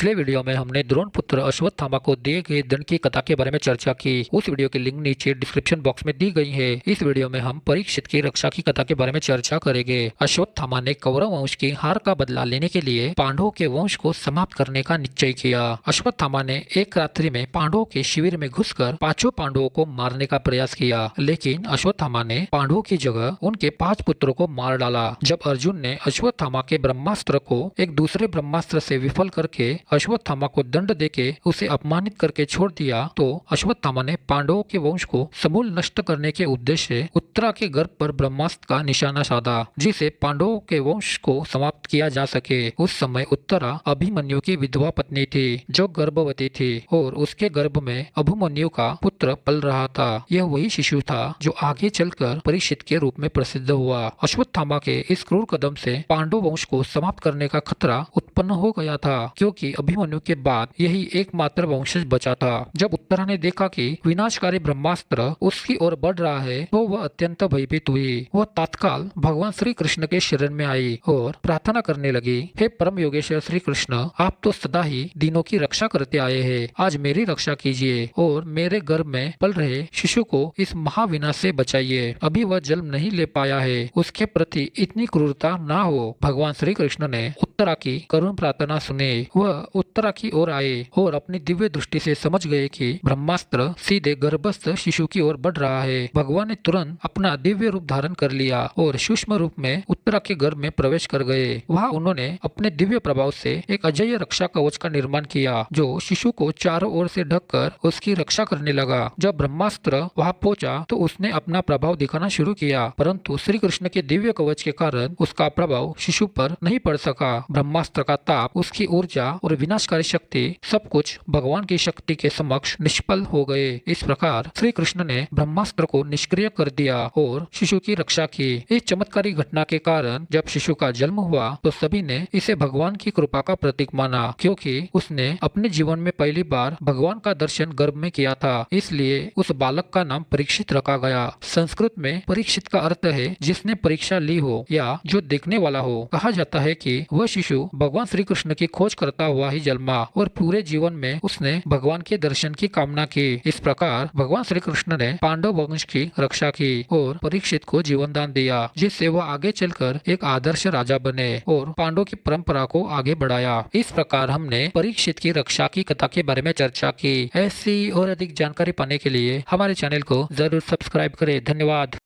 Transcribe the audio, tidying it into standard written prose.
पिछले वीडियो में हमने द्रोण पुत्र अश्वत्थामा को दिए गए दंड की कथा के बारे में चर्चा की। उस वीडियो की लिंक नीचे डिस्क्रिप्शन बॉक्स में दी गई है। इस वीडियो में हम परीक्षित की रक्षा की कथा के बारे में चर्चा करेंगे। अश्वत्थामा ने कौरव वंश की हार का बदला लेने के लिए पांडवों के वंश को समाप्त करने का निश्चय किया। अश्वत्थामा ने एक रात्रि में पांडवों के शिविर में घुसकर पांचों पांडवों को मारने का प्रयास किया, लेकिन अश्वत्थामा ने पांडवों की जगह उनके 5 पुत्रों को मार डाला। जब अर्जुन ने अश्वत्थामा के ब्रह्मास्त्र को एक दूसरे ब्रह्मास्त्र से विफल करके अश्वत्थामा को दंड देके उसे अपमानित करके छोड़ दिया, तो अश्वत्थामा ने पांडवों के वंश को समूल नष्ट करने के उद्देश्य से उत्तरा के गर्भ पर ब्रह्मास्त्र का निशाना साधा, जिसे पांडवों के वंश को समाप्त किया जा सके। उस समय उत्तरा अभिमन्यु की विधवा पत्नी थी, जो गर्भवती थी, और उसके गर्भ में अभिमन्यु का पुत्र पल रहा था। यह वही शिशु था जो आगे चलकर परीक्षित के रूप में प्रसिद्ध हुआ। अश्वत्थामा के इस क्रूर कदम से पांडव वंश को समाप्त करने का खतरा उत्पन्न हो गया था, क्योंकि अभिमन्यु के बाद यही एकमात्र वंशज बचा था। जब उत्तरा ने देखा कि विनाशकारी ब्रह्मास्त्र उसकी ओर बढ़ रहा है, तो वह अत्यंत भयभीत हुई। वह तत्काल भगवान श्री कृष्ण के शरण में आई और प्रार्थना करने लगी, हे परम योगेश्वर श्री कृष्ण, आप तो सदा ही दीनों की रक्षा करते आए हैं। आज मेरी रक्षा कीजिए और मेरे गर्भ में पल रहे शिशु को इस महाविनाश से बचाइए। अभी वह जन्म नहीं ले पाया है, उसके प्रति इतनी क्रूरता ना हो। भगवान श्री कृष्ण ने उत्तरा की करुण प्रार्थना सुने। वह उत्तरा की ओर आए और अपनी दिव्य दृष्टि से समझ गए कि ब्रह्मास्त्र सीधे गर्भस्थ शिशु की ओर बढ़ रहा है। भगवान ने तुरंत अपना दिव्य रूप धारण कर लिया और सूक्ष्म रूप में उत्तरा के गर्भ में प्रवेश कर गए। वहाँ उन्होंने अपने दिव्य प्रभाव से एक अजय रक्षा कवच का निर्माण किया, जो शिशु को चारों ओर से ढककर उसकी रक्षा करने लगा। जब ब्रह्मास्त्र वहाँ पहुंचा तो उसने अपना प्रभाव दिखाना शुरू किया, परंतु श्री कृष्ण के दिव्य कवच के कारण उसका प्रभाव शिशु पर नहीं पड़ सका। ब्रह्मास्त्र का ताप, उसकी ऊर्जा और विनाशकारी शक्ति, सब कुछ भगवान की शक्ति के समक्ष निष्फल हो गए। इस प्रकार श्री कृष्ण ने ब्रह्मास्त्र को निष्क्रिय कर दिया और शिशु की रक्षा की। इस चमत्कारी घटना के कारण जब शिशु का जन्म हुआ तो सभी ने इसे भगवान की कृपा का प्रतीक माना, क्योंकि उसने अपने जीवन में पहली बार भगवान का दर्शन गर्भ में किया था। इसलिए उस बालक का नाम परीक्षित रखा गया। संस्कृत में परीक्षित का अर्थ है जिसने परीक्षा ली हो या जो देखने वाला हो। कहा जाता है कि वह शिशु भगवान श्री कृष्ण की खोज करता हुआ ही जन्मा और पूरे जीवन में उसने भगवान के दर्शन की कामना की। इस प्रकार भगवान श्री कृष्ण ने पांडव वंश की रक्षा की और परीक्षित को जीवन दान दिया, जिससे वह आगे चलकर एक आदर्श राजा बने और पांडवों की परंपरा को आगे बढ़ाया। इस प्रकार हमने परीक्षित की रक्षा की कथा के बारे में चर्चा की। ऐसी और अधिक जानकारी पाने के लिए हमारे चैनल को जरूर सब्सक्राइब करें। धन्यवाद।